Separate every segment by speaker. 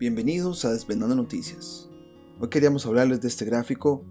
Speaker 1: Bienvenidos a Desvendando Noticias. Hoy queríamos hablarles de este gráfico.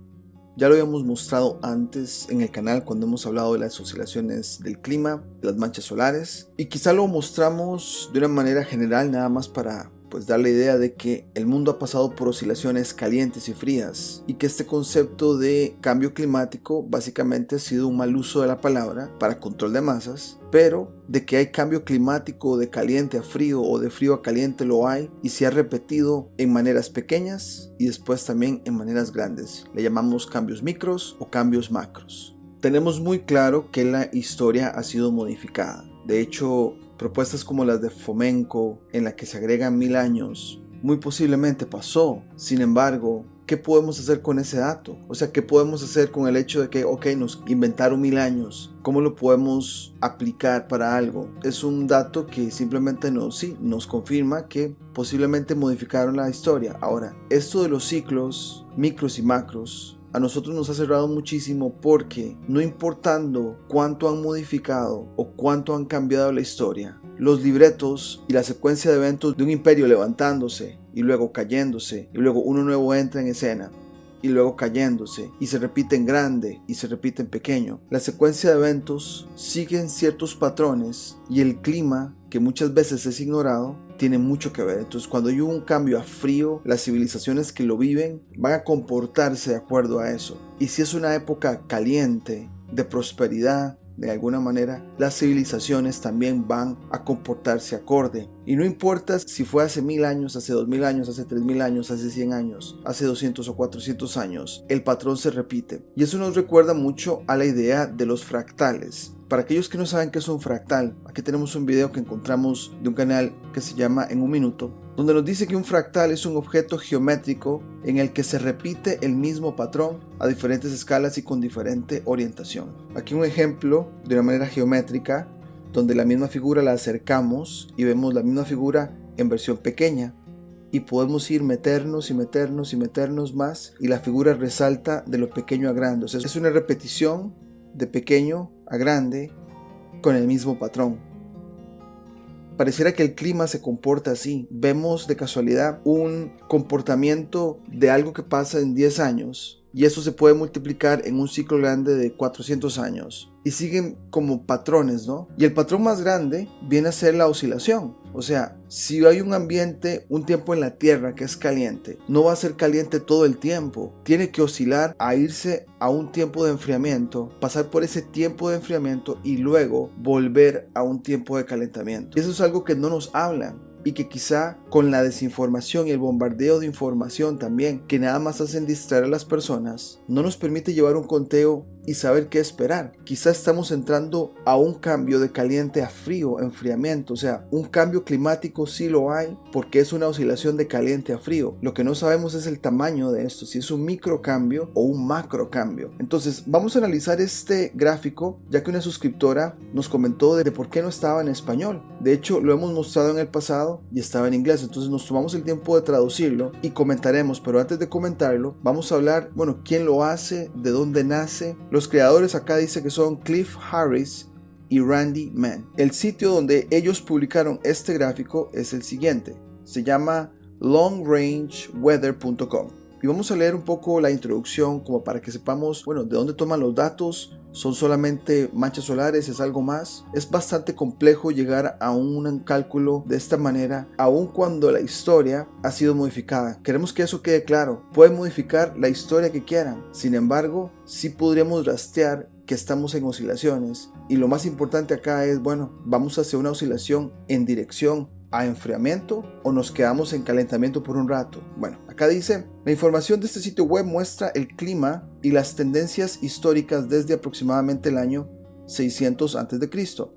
Speaker 1: Ya lo habíamos mostrado antes en el canal cuando hemos hablado de las oscilaciones del clima, de las manchas solares, y quizá lo mostramos de una manera general nada más para dar la idea de que el mundo ha pasado por oscilaciones calientes y frías y que este concepto de cambio climático básicamente ha sido un mal uso de la palabra para control de masas, pero de que hay cambio climático de caliente a frío o de frío a caliente lo hay, y se ha repetido en maneras pequeñas y después también en maneras grandes. Le llamamos cambios micros o cambios macros. Tenemos muy claro que la historia ha sido modificada. De hecho, propuestas como las de Fomenko, en la que se agregan 1000 años, muy posiblemente pasó. Sin embargo, ¿qué podemos hacer con ese dato? O sea, ¿qué podemos hacer con el hecho de que, nos inventaron 1000 años? ¿Cómo lo podemos aplicar para algo? Es un dato que simplemente nos confirma que posiblemente modificaron la historia. Ahora, esto de los ciclos, micros y macros, a nosotros nos ha cerrado muchísimo, porque no importando cuánto han modificado o cuánto han cambiado la historia, los libretos y la secuencia de eventos de un imperio levantándose y luego cayéndose y luego uno nuevo entra en escena y luego cayéndose, y se repite en grande y se repite en pequeño. La secuencia de eventos siguen ciertos patrones, y el clima, que muchas veces es ignorado, tiene mucho que ver. Entonces, cuando hay un cambio a frío, las civilizaciones que lo viven van a comportarse de acuerdo a eso. Y si es una época caliente, de prosperidad, de alguna manera, las civilizaciones también van a comportarse acorde. Y no importa si fue hace 1000 años, hace 2000 años, hace 3000 años, hace 100 años, hace 200 o 400 años, el patrón se repite. Y eso nos recuerda mucho a la idea de los fractales. Para aquellos que no saben qué es un fractal, aquí tenemos un video que encontramos de un canal que se llama En un Minuto, donde nos dice que un fractal es un objeto geométrico en el que se repite el mismo patrón a diferentes escalas y con diferente orientación. Aquí un ejemplo de una manera geométrica, donde la misma figura la acercamos y vemos la misma figura en versión pequeña, y podemos ir meternos y meternos y meternos más, y la figura resalta de lo pequeño a grande. O sea, es una repetición de pequeño a grande con el mismo patrón. Pareciera que el clima se comporta así. Vemos de casualidad un comportamiento de algo que pasa en 10 años, y eso se puede multiplicar en un ciclo grande de 400 años. Y siguen como patrones, ¿no? Y el patrón más grande viene a ser la oscilación. O sea, si hay un ambiente, un tiempo en la Tierra que es caliente, no va a ser caliente todo el tiempo. Tiene que oscilar a irse a un tiempo de enfriamiento, pasar por ese tiempo de enfriamiento y luego volver a un tiempo de calentamiento. Y eso es algo que no nos hablan, y que quizá con la desinformación y el bombardeo de información también, que nada más hacen distraer a las personas, no nos permite llevar un conteo y saber qué esperar. Quizá estamos entrando a un cambio de caliente a frío, enfriamiento. O sea, un cambio climático sí lo hay, porque es una oscilación de caliente a frío. Lo que no sabemos es el tamaño de esto, si es un micro cambio o un macro cambio. Entonces vamos a analizar este gráfico, ya que una suscriptora nos comentó de por qué no estaba en español. De hecho, lo hemos mostrado en el pasado y estaba en inglés, entonces nos tomamos el tiempo de traducirlo y comentaremos. Pero antes de comentarlo, vamos a hablar, quién lo hace, de dónde nace. Los creadores acá dice que son Cliff Harris y Randy Mann. El sitio donde ellos publicaron este gráfico es el siguiente. Se llama longrangeweather.com. Y vamos a leer un poco la introducción como para que sepamos, de dónde toman los datos. ¿Son solamente manchas solares? ¿Es algo más? Es bastante complejo llegar a un cálculo de esta manera, aun cuando la historia ha sido modificada. Queremos que eso quede claro. Pueden modificar la historia que quieran. Sin embargo, sí podríamos rastrear que estamos en oscilaciones. Y lo más importante acá es, vamos hacia una oscilación en dirección a enfriamiento, o nos quedamos en calentamiento por un rato. Acá dice: la información de este sitio web muestra el clima y las tendencias históricas desde aproximadamente el año 600 a.C.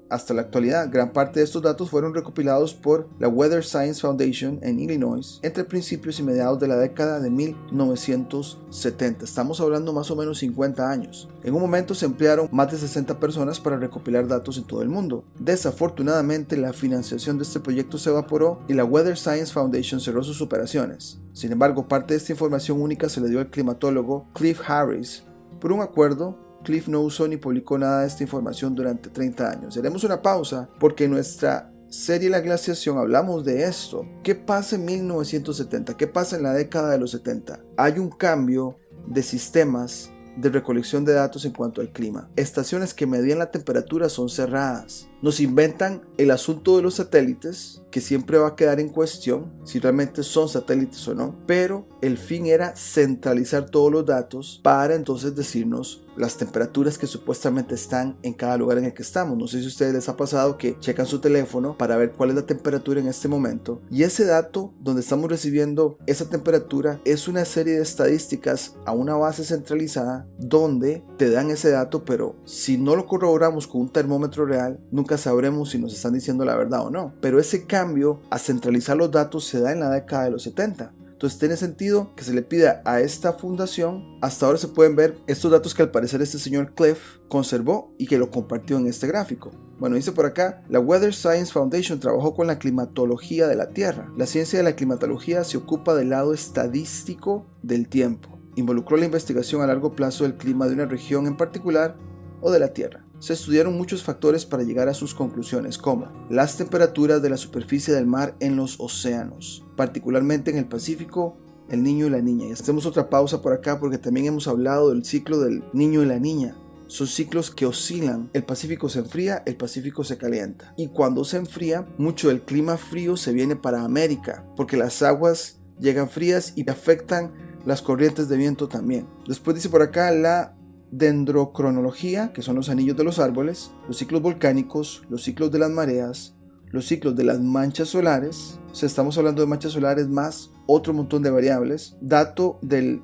Speaker 1: hasta la actualidad. Gran parte de estos datos fueron recopilados por la Weather Science Foundation en Illinois entre principios y mediados de la década de 1970. Estamos hablando más o menos 50 años. En un momento se emplearon más de 60 personas para recopilar datos en todo el mundo. Desafortunadamente, la financiación de este proyecto se evaporó y la Weather Science Foundation cerró sus operaciones. Sin embargo, parte de esta información única se le dio al climatólogo Cliff Harris. Por un acuerdo, Cliff no usó ni publicó nada de esta información durante 30 años. Haremos una pausa porque nuestra serie La Glaciación hablamos de esto. ¿Qué pasa en 1970? ¿Qué pasa en la década de los 70? Hay un cambio de sistemas de recolección de datos en cuanto al clima. Estaciones que medían la temperatura son cerradas. Nos inventan el asunto de los satélites, que siempre va a quedar en cuestión si realmente son satélites o no, pero el fin era centralizar todos los datos para entonces decirnos las temperaturas que supuestamente están en cada lugar en el que estamos. No sé si a ustedes les ha pasado que checan su teléfono para ver cuál es la temperatura en este momento, y ese dato donde estamos recibiendo esa temperatura es una serie de estadísticas a una base centralizada donde te dan ese dato, pero si no lo corroboramos con un termómetro real, nunca sabremos si nos están diciendo la verdad o no. Pero ese cambio a centralizar los datos se da en la década de los 70. Entonces tiene sentido que se le pida a esta fundación. Hasta ahora se pueden ver estos datos que al parecer este señor Cliff conservó y que lo compartió en este gráfico. Bueno, dice por acá, la Weather Science Foundation trabajó con la climatología de la Tierra. La ciencia de la climatología se ocupa del lado estadístico del tiempo. Involucró la investigación a largo plazo del clima de una región en particular o de la Tierra. Se estudiaron muchos factores para llegar a sus conclusiones, como las temperaturas de la superficie del mar en los océanos, particularmente en el Pacífico, el niño y la niña. Y hacemos otra pausa por acá porque también hemos hablado del ciclo del niño y la niña. Son ciclos que oscilan. El Pacífico se enfría, el Pacífico se calienta. Y cuando se enfría, mucho del clima frío se viene para América, porque las aguas llegan frías y afectan las corrientes de viento también. Después dice por acá la dendrocronología, que son los anillos de los árboles, los ciclos volcánicos, los ciclos de las mareas, los ciclos de las manchas solares. O sea, estamos hablando de manchas solares más otro montón de variables. Dato del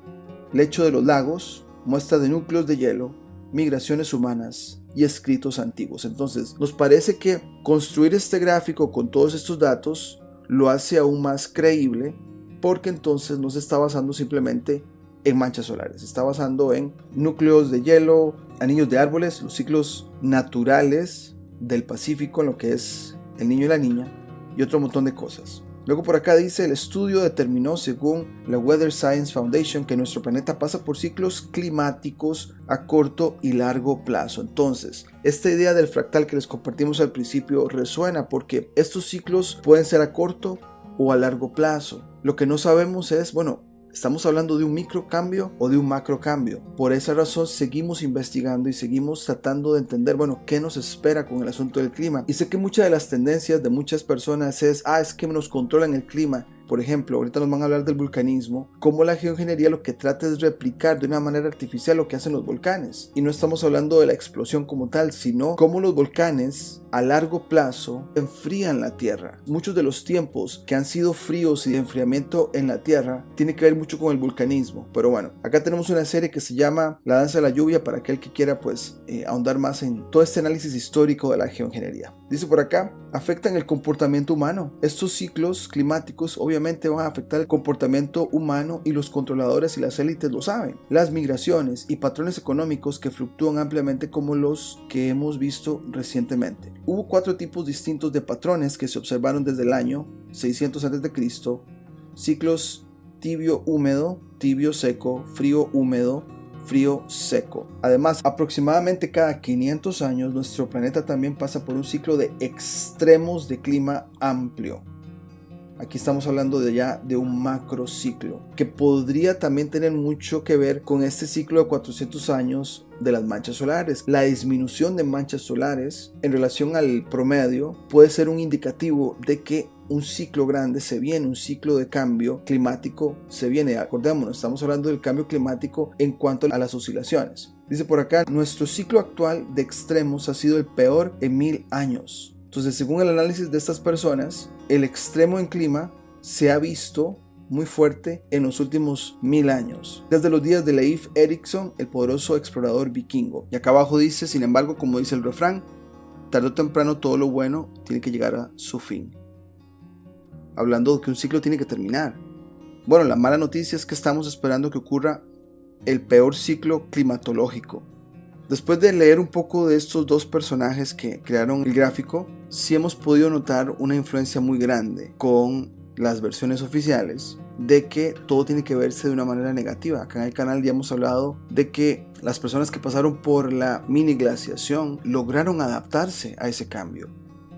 Speaker 1: lecho de los lagos, muestra de núcleos de hielo, migraciones humanas y escritos antiguos. Entonces, nos parece que construir este gráfico con todos estos datos lo hace aún más creíble, porque entonces no se está basando simplemente en manchas solares, se está basando en núcleos de hielo, anillos de árboles, los ciclos naturales del Pacífico, en lo que es el niño y la niña, y otro montón de cosas. Luego por acá dice, el estudio determinó según la Weather Science Foundation que nuestro planeta pasa por ciclos climáticos a corto y largo plazo. Entonces, esta idea del fractal que les compartimos al principio resuena porque estos ciclos pueden ser a corto o a largo plazo. Lo que no sabemos es, bueno, ¿estamos hablando de un microcambio o de un macrocambio? Por esa razón seguimos investigando y seguimos tratando de entender, bueno, qué nos espera con el asunto del clima. Y sé que muchas de las tendencias de muchas personas es que nos controlan el clima. Por ejemplo, ahorita nos van a hablar del vulcanismo, cómo la geoingeniería lo que trata es replicar de una manera artificial lo que hacen los volcanes. Y no estamos hablando de la explosión como tal, sino cómo los volcanes a largo plazo enfrían la Tierra. Muchos de los tiempos que han sido fríos y de enfriamiento en la Tierra tiene que ver mucho con el vulcanismo. Pero bueno, acá tenemos una serie que se llama La Danza de la Lluvia para aquel que quiera ahondar más en todo este análisis histórico de la geoingeniería. Dice por acá, afectan el comportamiento humano. Estos ciclos climáticos obviamente van a afectar el comportamiento humano y los controladores y las élites lo saben. Las migraciones y patrones económicos que fluctúan ampliamente como los que hemos visto recientemente. Hubo 4 tipos distintos de patrones que se observaron desde el año 600 a.C. Ciclos tibio-húmedo, tibio-seco, frío-húmedo, frío-seco. Además, aproximadamente cada 500 años nuestro planeta también pasa por un ciclo de extremos de clima amplio. Aquí estamos hablando de un macrociclo que podría también tener mucho que ver con este ciclo de 400 años de las manchas solares. La disminución de manchas solares en relación al promedio puede ser un indicativo de que un ciclo grande se viene, un ciclo de cambio climático se viene. Acordémonos, estamos hablando del cambio climático en cuanto a las oscilaciones. Dice por acá, nuestro ciclo actual de extremos ha sido el peor en 1000 años. Entonces, según el análisis de estas personas, el extremo en clima se ha visto muy fuerte en los últimos 1000 años, desde los días de Leif Erikson, el poderoso explorador vikingo. Y acá abajo dice, sin embargo, como dice el refrán, tarde o temprano todo lo bueno tiene que llegar a su fin. Hablando de que un ciclo tiene que terminar. Bueno, la mala noticia es que estamos esperando que ocurra el peor ciclo climatológico. Después de leer un poco de estos dos personajes que crearon el gráfico, sí hemos podido notar una influencia muy grande con las versiones oficiales de que todo tiene que verse de una manera negativa. Acá en el canal ya hemos hablado de que las personas que pasaron por la mini glaciación lograron adaptarse a ese cambio.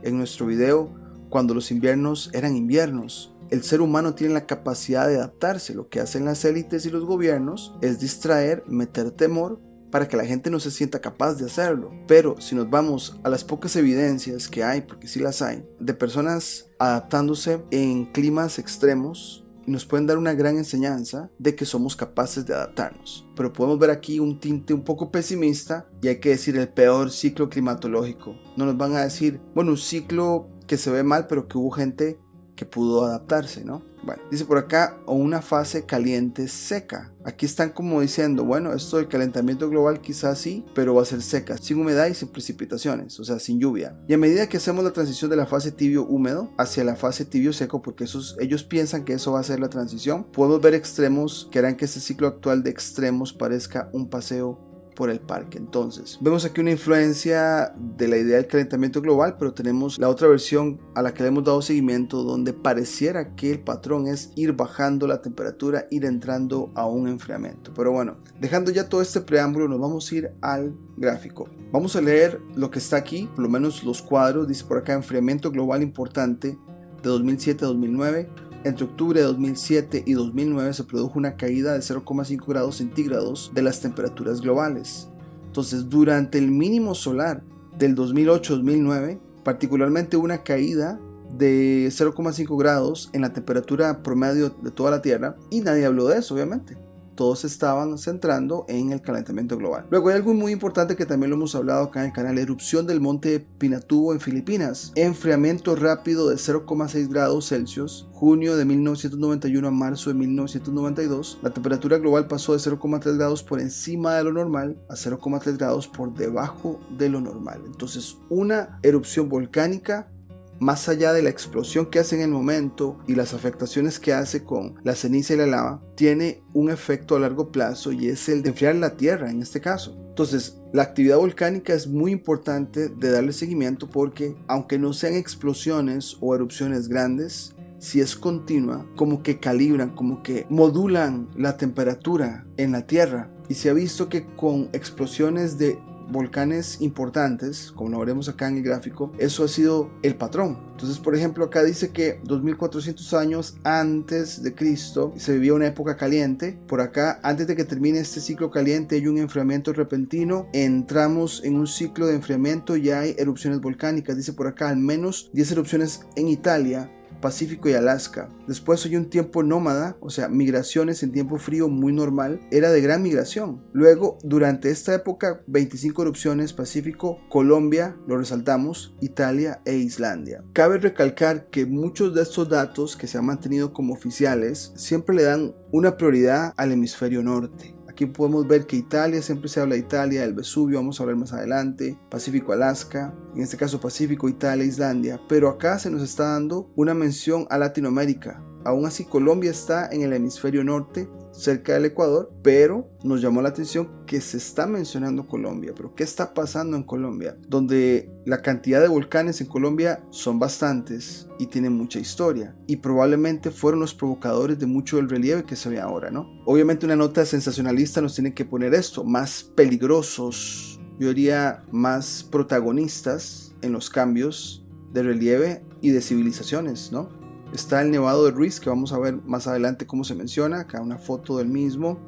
Speaker 1: En nuestro video cuando los inviernos eran inviernos. El ser humano tiene la capacidad de adaptarse. Lo que hacen las élites y los gobiernos es distraer, meter temor para que la gente no se sienta capaz de hacerlo. Pero si nos vamos a las pocas evidencias que hay, porque sí las hay, de personas adaptándose en climas extremos, nos pueden dar una gran enseñanza de que somos capaces de adaptarnos. Pero podemos ver aquí un tinte un poco pesimista, y hay que decir el peor ciclo climatológico. No nos van a decir, bueno, un ciclo que se ve mal, pero que hubo gente que pudo adaptarse, ¿no? Bueno, dice por acá, o una fase caliente seca. Aquí están como diciendo, bueno, esto del calentamiento global quizás sí, pero va a ser seca, sin humedad y sin precipitaciones, o sea, sin lluvia. Y a medida que hacemos la transición de la fase tibio húmedo hacia la fase tibio seco, porque ellos piensan que eso va a ser la transición, podemos ver extremos que harán que este ciclo actual de extremos parezca un paseo por el parque. Entonces, vemos aquí una influencia de la idea del calentamiento global, pero tenemos la otra versión a la que le hemos dado seguimiento, donde pareciera que el patrón es ir bajando la temperatura, ir entrando a un enfriamiento. Pero bueno, dejando ya todo este preámbulo, nos vamos a ir al gráfico. Vamos a leer lo que está aquí, por lo menos los cuadros. Dice por acá, enfriamiento global importante de 2007 a 2009. Entre octubre de 2007 y 2009 se produjo una caída de 0,5 grados centígrados de las temperaturas globales. Entonces, durante el mínimo solar del 2008-2009, particularmente una caída de 0,5 grados en la temperatura promedio de toda la Tierra, y nadie habló de eso, obviamente. Todos estaban centrando en el calentamiento global. Luego hay algo muy importante que también lo hemos hablado acá en el canal: erupción del monte Pinatubo en Filipinas, enfriamiento rápido de 0,6 grados Celsius, junio de 1991 a marzo de 1992, la temperatura global pasó de 0,3 grados por encima de lo normal a 0,3 grados por debajo de lo normal. Entonces, una erupción volcánica, más allá de la explosión que hace en el momento y las afectaciones que hace con la ceniza y la lava, tiene un efecto a largo plazo, y es el de enfriar la Tierra en este caso. Entonces, la actividad volcánica es muy importante de darle seguimiento, porque aunque no sean explosiones o erupciones grandes, si es continua, como que calibran, como que modulan la temperatura en la Tierra. Y se ha visto que con explosiones de volcanes importantes, como lo veremos acá en el gráfico, eso ha sido el patrón. Entonces, por ejemplo, acá dice que 2400 años antes de Cristo se vivía una época caliente. Por acá, antes de que termine este ciclo caliente, hay un enfriamiento repentino. Entramos en un ciclo de enfriamiento y hay erupciones volcánicas. Dice por acá al menos 10 erupciones en Italia, Pacífico y Alaska. Después hay un tiempo nómada, o sea, migraciones en tiempo frío muy normal, era de gran migración. Luego, durante esta época, 25 erupciones, Pacífico, Colombia, lo resaltamos, Italia e Islandia. Cabe recalcar que muchos de estos datos que se han mantenido como oficiales siempre le dan una prioridad al hemisferio norte. Aquí podemos ver que Italia, siempre se habla de Italia, el Vesubio, vamos a hablar más adelante, Pacífico, Alaska, en este caso Pacífico, Italia, Islandia, pero acá se nos está dando una mención a Latinoamérica. Aún así, Colombia está en el hemisferio norte, cerca del Ecuador, pero nos llamó la atención que se está mencionando Colombia. Pero ¿qué está pasando en Colombia? Donde la cantidad de volcanes en Colombia son bastantes y tienen mucha historia, y probablemente fueron los provocadores de mucho del relieve que se ve ahora, ¿no? Obviamente una nota sensacionalista nos tiene que poner esto: más peligrosos, yo diría más protagonistas en los cambios de relieve y de civilizaciones, ¿no? Está el Nevado de Ruiz, que vamos a ver más adelante cómo se menciona. Acá una foto del mismo.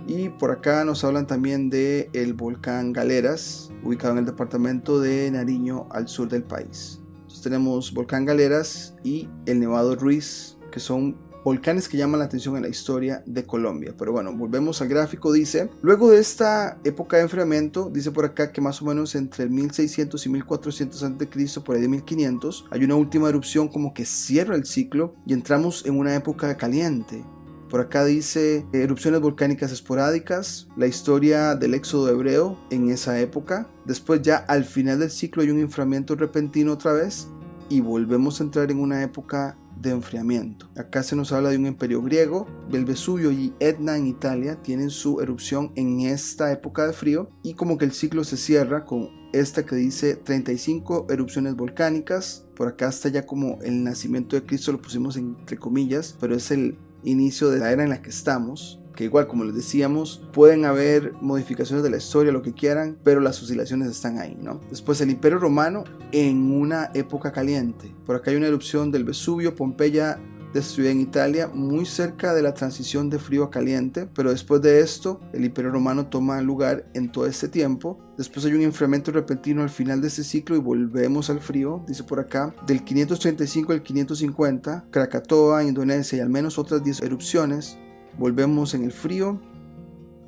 Speaker 1: Y por acá nos hablan también del volcán Galeras, ubicado en el departamento de Nariño, al sur del país. Entonces tenemos volcán Galeras y el Nevado de Ruiz, que son volcanes que llaman la atención en la historia de Colombia. Pero bueno, volvemos al gráfico. Dice, luego de esta época de enfriamiento, dice por acá que más o menos entre el 1600 y 1400 a.C., por ahí de 1500, hay una última erupción como que cierra el ciclo y entramos en una época caliente. Por acá dice erupciones volcánicas esporádicas, la historia del éxodo hebreo en esa época. Después, ya al final del ciclo, hay un enfriamiento repentino otra vez y volvemos a entrar en una época de enfriamiento. Acá se nos habla de un imperio griego. El Vesubio y Etna en Italia tienen su erupción en esta época de frío, y como que el ciclo se cierra con esta que dice 35 erupciones volcánicas. Por acá está ya como el nacimiento de Cristo, lo pusimos entre comillas, pero es el inicio de la era en la que estamos. que igual, como les decíamos, pueden haber modificaciones de la historia, lo que quieran, pero las oscilaciones están ahí, ¿no? Después el Imperio Romano en una época caliente. Por acá hay una erupción del Vesubio, Pompeya, destruida en Italia, muy cerca de la transición de frío a caliente, pero después de esto el Imperio Romano toma lugar en todo este tiempo. Después hay un enfriamiento repentino al final de este ciclo y volvemos al frío, dice por acá, del 535 al 550, Krakatoa, Indonesia y al menos otras 10 erupciones. Volvemos en el frío,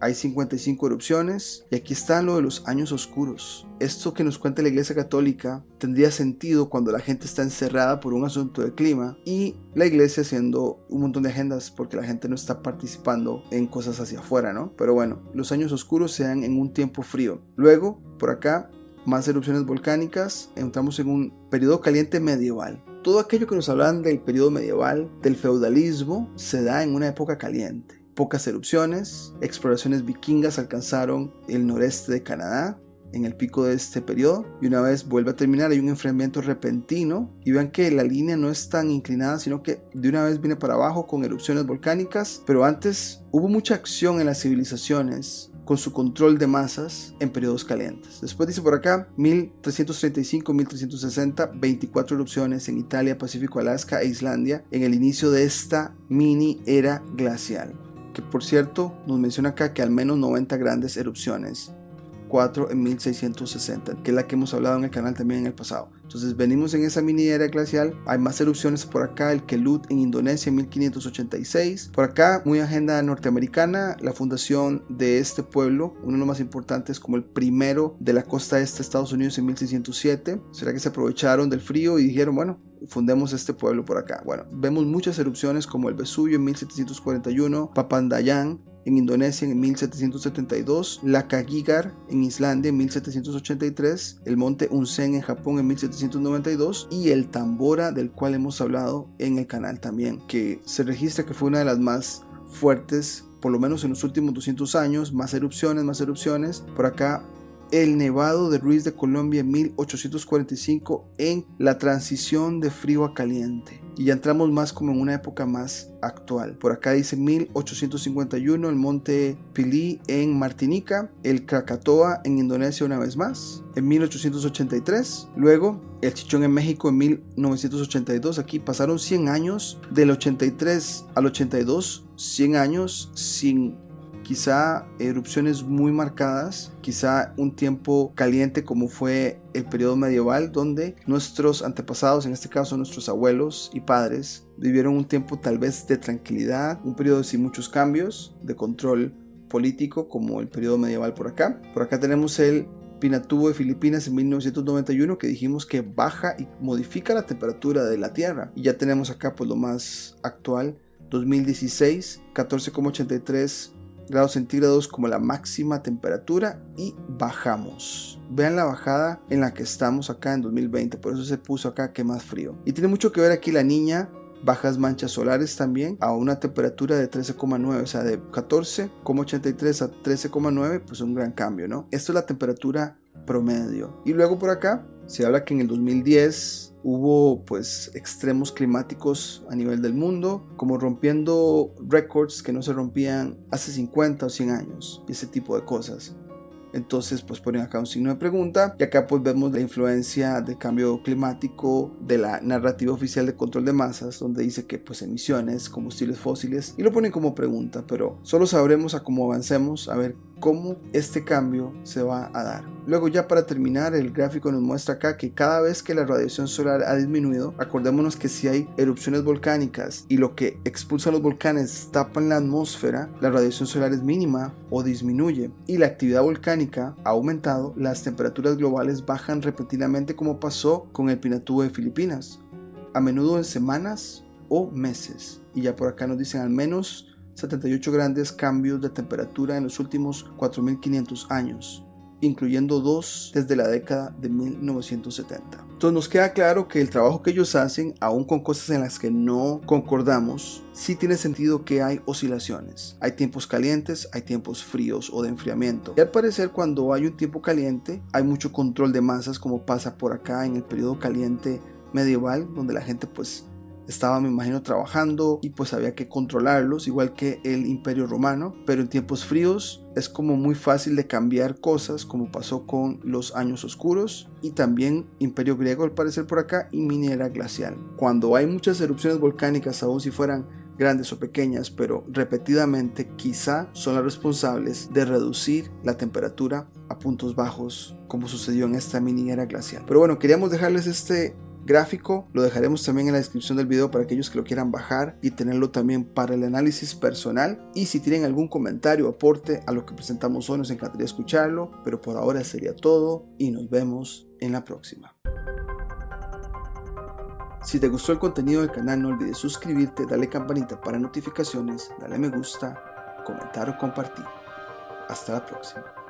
Speaker 1: hay 55 erupciones y aquí está lo de los años oscuros. Esto que nos cuenta la Iglesia Católica tendría sentido cuando la gente está encerrada por un asunto de clima y la Iglesia haciendo un montón de agendas porque la gente no está participando en cosas hacia afuera, ¿no? Pero bueno, los años oscuros se dan en un tiempo frío. Luego, por acá, más erupciones volcánicas, entramos en un periodo caliente medieval. Todo aquello que nos hablan del periodo medieval, del feudalismo, se da en una época caliente. Pocas erupciones, exploraciones vikingas alcanzaron el noreste de Canadá en el pico de este periodo y una vez vuelve a terminar hay un enfriamiento repentino y vean que la línea no es tan inclinada sino que de una vez viene para abajo con erupciones volcánicas, pero antes hubo mucha acción en las civilizaciones con su control de masas en periodos calientes. Después dice por acá 1335-1360, 24 erupciones en Italia, Pacífico, Alaska e Islandia en el inicio de esta mini era glacial, que por cierto nos menciona acá que al menos 90 grandes erupciones, 4 en 1660, que es la que hemos hablado en el canal también en el pasado. Entonces venimos en esa mini era glacial, hay más erupciones por acá, el Kelut en Indonesia en 1586, por acá muy agenda norteamericana, la fundación de este pueblo, uno de los más importantes como el primero de la costa este de Estados Unidos en 1607, será que se aprovecharon del frío y dijeron bueno, fundemos este pueblo por acá. Bueno, vemos muchas erupciones como el Vesubio en 1741, Papandayan en Indonesia en 1772, la Kagigar en Islandia en 1783, el monte Unzen en Japón en 1792 y el Tambora, del cual hemos hablado en el canal también, que se registra que fue una de las más fuertes, por lo menos en los últimos 200 años, más erupciones. Por acá el Nevado de Ruiz de Colombia en 1845 en la transición de frío a caliente. Y ya entramos más como en una época más actual. Por acá dice 1851 el monte Pili en Martinica, el Krakatoa en Indonesia una vez más, en 1883. Luego el Chichón en México en 1982. Aquí pasaron 100 años, del 83 al 82, 100 años sin quizá erupciones muy marcadas, quizá un tiempo caliente como fue el periodo medieval, donde nuestros antepasados, en este caso nuestros abuelos y padres, vivieron un tiempo tal vez de tranquilidad, un periodo sin muchos cambios, de control político como el periodo medieval por acá. Por acá tenemos el Pinatubo de Filipinas en 1991 que dijimos que baja y modifica la temperatura de la Tierra. Y ya tenemos acá pues lo más actual, 2016, 14,83 grados centígrados como la máxima temperatura y bajamos. Vean la bajada en la que estamos acá en 2020, por eso se puso acá que más frío. Y tiene mucho que ver aquí la niña, bajas manchas solares también a una temperatura de 13,9, o sea de 14,83 a 13,9, pues un gran cambio, ¿no? Esto es la temperatura promedio. Y luego por acá se habla que en el 2010 hubo pues extremos climáticos a nivel del mundo, como rompiendo récords que no se rompían hace 50 o 100 años y ese tipo de cosas. Entonces pues ponen acá un signo de pregunta y acá pues vemos la influencia del cambio climático de la narrativa oficial de control de masas, donde dice que pues emisiones, combustibles fósiles, y lo ponen como pregunta, pero solo sabremos a cómo avancemos a ver cómo este cambio se va a dar. Luego ya para terminar, el gráfico nos muestra acá que cada vez que la radiación solar ha disminuido, acordémonos que si hay erupciones volcánicas y lo que expulsan los volcanes tapan la atmósfera, la radiación solar es mínima o disminuye y la actividad volcánica ha aumentado, las temperaturas globales bajan repentinamente como pasó con el Pinatubo de Filipinas, a menudo en semanas o meses. Y ya por acá nos dicen al menos 78 grandes cambios de temperatura en los últimos 4.500 años, incluyendo 2 desde la década de 1970. Entonces nos queda claro que el trabajo que ellos hacen, aún con cosas en las que no concordamos, sí tiene sentido que hay oscilaciones. Hay tiempos calientes, hay tiempos fríos o de enfriamiento. Y al parecer cuando hay un tiempo caliente, hay mucho control de masas como pasa por acá en el periodo caliente medieval, donde la gente pues estaba, me imagino, trabajando y pues había que controlarlos, igual que el Imperio Romano. Pero en tiempos fríos es como muy fácil de cambiar cosas, como pasó con los años oscuros y también Imperio Griego al parecer por acá, y mini era glacial. Cuando hay muchas erupciones volcánicas, aun si fueran grandes o pequeñas, pero repetidamente, quizá son las responsables de reducir la temperatura a puntos bajos, como sucedió en esta mini era glacial. Pero bueno, queríamos dejarles este gráfico, lo dejaremos también en la descripción del video para aquellos que lo quieran bajar y tenerlo también para el análisis personal. Y si tienen algún comentario o aporte a lo que presentamos hoy, nos encantaría escucharlo. Pero por ahora sería todo y nos vemos en la próxima. Si te gustó el contenido del canal, no olvides suscribirte, darle campanita para notificaciones, darle me gusta, comentar o compartir. Hasta la próxima.